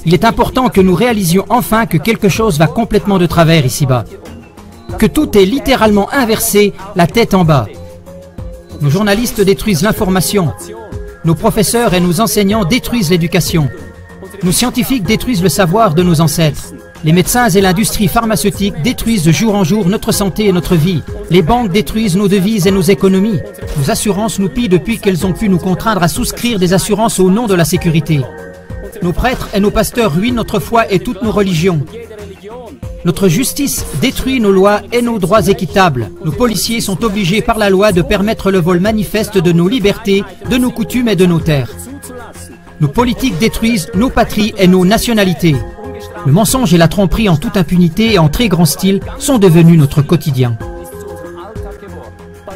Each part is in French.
Il est important que nous réalisions enfin que quelque chose va complètement de travers ici-bas. Que tout est littéralement inversé, la tête en bas. Nos journalistes détruisent l'information. Nos professeurs et nos enseignants détruisent l'éducation. Nos scientifiques détruisent le savoir de nos ancêtres. Les médecins et l'industrie pharmaceutique détruisent de jour en jour notre santé et notre vie. Les banques détruisent nos devises et nos économies. Nos assurances nous pillent depuis qu'elles ont pu nous contraindre à souscrire des assurances au nom de la sécurité. Nos prêtres et nos pasteurs ruinent notre foi et toutes nos religions. Notre justice détruit nos lois et nos droits équitables. Nos policiers sont obligés par la loi de permettre le vol manifeste de nos libertés, de nos coutumes et de nos terres. Nos politiques détruisent nos patries et nos nationalités. Le mensonge et la tromperie en toute impunité et en très grand style sont devenus notre quotidien.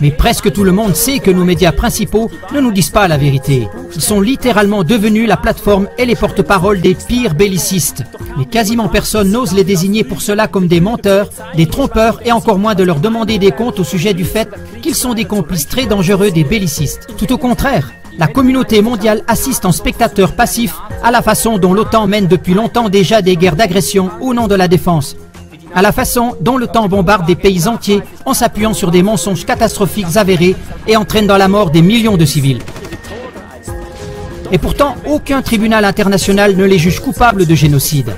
Mais presque tout le monde sait que nos médias principaux ne nous disent pas la vérité. Ils sont littéralement devenus la plateforme et les porte-paroles des pires bellicistes. Mais quasiment personne n'ose les désigner pour cela comme des menteurs, des trompeurs et encore moins de leur demander des comptes au sujet du fait qu'ils sont des complices très dangereux des bellicistes. Tout au contraire, la communauté mondiale assiste en spectateur passif à la façon dont l'OTAN mène depuis longtemps déjà des guerres d'agression au nom de la défense. À la façon dont l'OTAN bombarde des pays entiers en s'appuyant sur des mensonges catastrophiques avérés et entraîne dans la mort des millions de civils. Et pourtant, aucun tribunal international ne les juge coupables de génocide.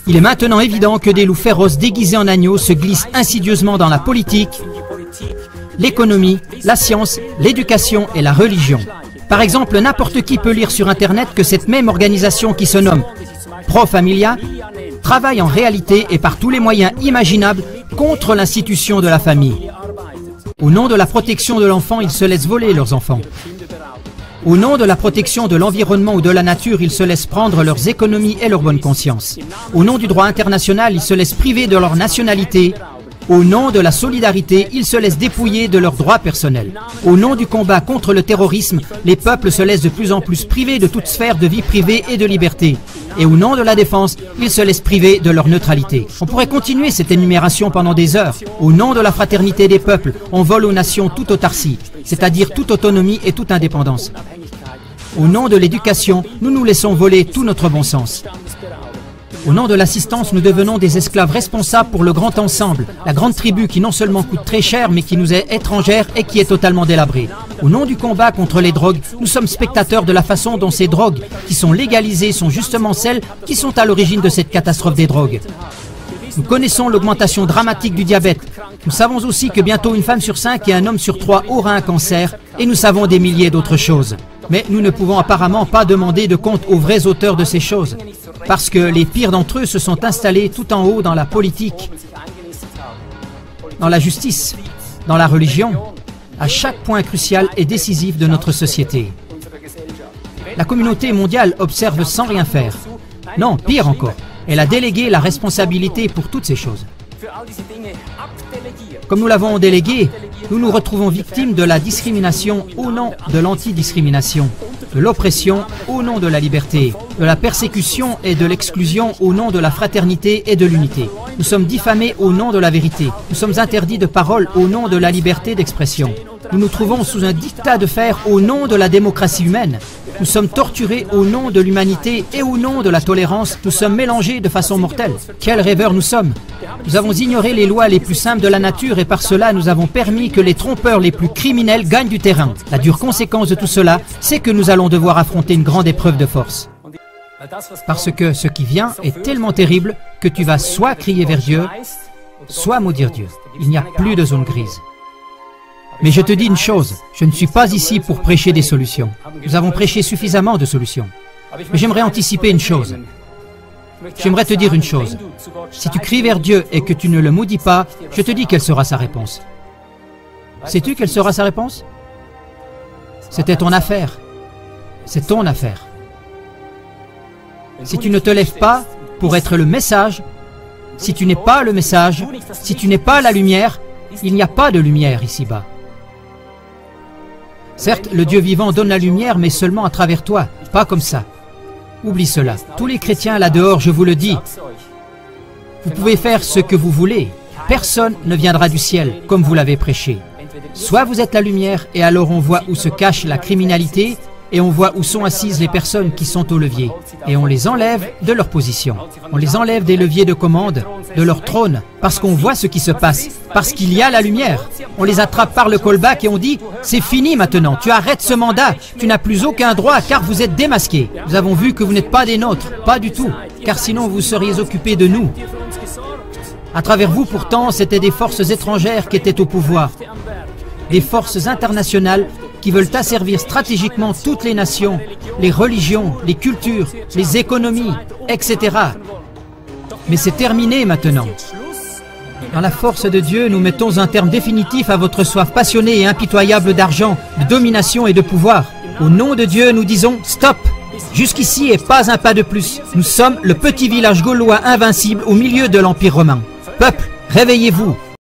Il est maintenant évident que des loups féroces déguisés en agneaux se glissent insidieusement dans la politique, l'économie, la science, l'éducation et la religion. Par exemple, n'importe qui peut lire sur Internet que cette même organisation qui se nomme Pro Familia travaille en réalité et par tous les moyens imaginables contre l'institution de la famille. Au nom de la protection de l'enfant, ils se laissent voler leurs enfants. Au nom de la protection de l'environnement ou de la nature, ils se laissent prendre leurs économies et leur bonne conscience. Au nom du droit international, ils se laissent priver de leur nationalité. Au nom de la solidarité, ils se laissent dépouiller de leurs droits personnels. Au nom du combat contre le terrorisme, les peuples se laissent de plus en plus privés de toute sphère de vie privée et de liberté. Et au nom de la défense, ils se laissent priver de leur neutralité. On pourrait continuer cette énumération pendant des heures. Au nom de la fraternité des peuples, on vole aux nations toute autarcie, c'est-à-dire toute autonomie et toute indépendance. Au nom de l'éducation, nous nous laissons voler tout notre bon sens. Au nom de l'assistance, nous devenons des esclaves responsables pour le grand ensemble, la grande tribu qui non seulement coûte très cher, mais qui nous est étrangère et qui est totalement délabrée. Au nom du combat contre les drogues, nous sommes spectateurs de la façon dont ces drogues, qui sont légalisées, sont justement celles qui sont à l'origine de cette catastrophe des drogues. Nous connaissons l'augmentation dramatique du diabète. Nous savons aussi que bientôt une femme sur 5 et un homme sur 3 aura un cancer, et nous savons des milliers d'autres choses. Mais nous ne pouvons apparemment pas demander de compte aux vrais auteurs de ces choses, parce que les pires d'entre eux se sont installés tout en haut dans la politique, dans la justice, dans la religion, à chaque point crucial et décisif de notre société. La communauté mondiale observe sans rien faire. Non, pire encore, elle a délégué la responsabilité pour toutes ces choses. Comme nous l'avons délégué, nous nous retrouvons victimes de la discrimination au nom de l'antidiscrimination, de l'oppression au nom de la liberté, de la persécution et de l'exclusion au nom de la fraternité et de l'unité. Nous sommes diffamés au nom de la vérité. Nous sommes interdits de parole au nom de la liberté d'expression. Nous nous trouvons sous un diktat de fer au nom de la démocratie humaine. Nous sommes torturés au nom de l'humanité et au nom de la tolérance. Nous sommes mélangés de façon mortelle. Quels rêveurs nous sommes! Nous avons ignoré les lois les plus simples de la nature et par cela nous avons permis que les trompeurs les plus criminels gagnent du terrain. La dure conséquence de tout cela, c'est que nous allons devoir affronter une grande épreuve de force. Parce que ce qui vient est tellement terrible que tu vas soit crier vers Dieu, soit maudire Dieu. Il n'y a plus de zone grise. Mais je te dis une chose, je ne suis pas ici pour prêcher des solutions. Nous avons prêché suffisamment de solutions. Mais j'aimerais anticiper une chose. J'aimerais te dire une chose. Si tu cries vers Dieu et que tu ne le maudis pas, je te dis quelle sera sa réponse. Sais-tu quelle sera sa réponse? C'était ton affaire. C'est ton affaire. Si tu ne te lèves pas pour être le message, si tu n'es pas le message, si tu n'es pas la lumière, il n'y a pas de lumière ici-bas. Certes, le Dieu vivant donne la lumière, mais seulement à travers toi, pas comme ça. Oublie cela. Tous les chrétiens là-dehors, je vous le dis, vous pouvez faire ce que vous voulez. Personne ne viendra du ciel, comme vous l'avez prêché. Soit vous êtes la lumière, et alors on voit où se cache la criminalité, et on voit où sont assises les personnes qui sont au levier. Et on les enlève de leur position. On les enlève des leviers de commande, de leur trône, parce qu'on voit ce qui se passe, parce qu'il y a la lumière. On les attrape par le callback et on dit « C'est fini maintenant, tu arrêtes ce mandat, tu n'as plus aucun droit car vous êtes démasqués. Nous avons vu que vous n'êtes pas des nôtres, pas du tout, car sinon vous seriez occupés de nous. » À travers vous, pourtant, c'étaient des forces étrangères qui étaient au pouvoir. Des forces internationales qui veulent asservir stratégiquement toutes les nations, les religions, les cultures, les économies, etc. Mais c'est terminé maintenant. Dans la force de Dieu, nous mettons un terme définitif à votre soif passionnée et impitoyable d'argent, de domination et de pouvoir. Au nom de Dieu, nous disons « Stop !» Jusqu'ici et pas un pas de plus. Nous sommes le petit village gaulois invincible au milieu de l'Empire romain. Peuple, réveillez-vous!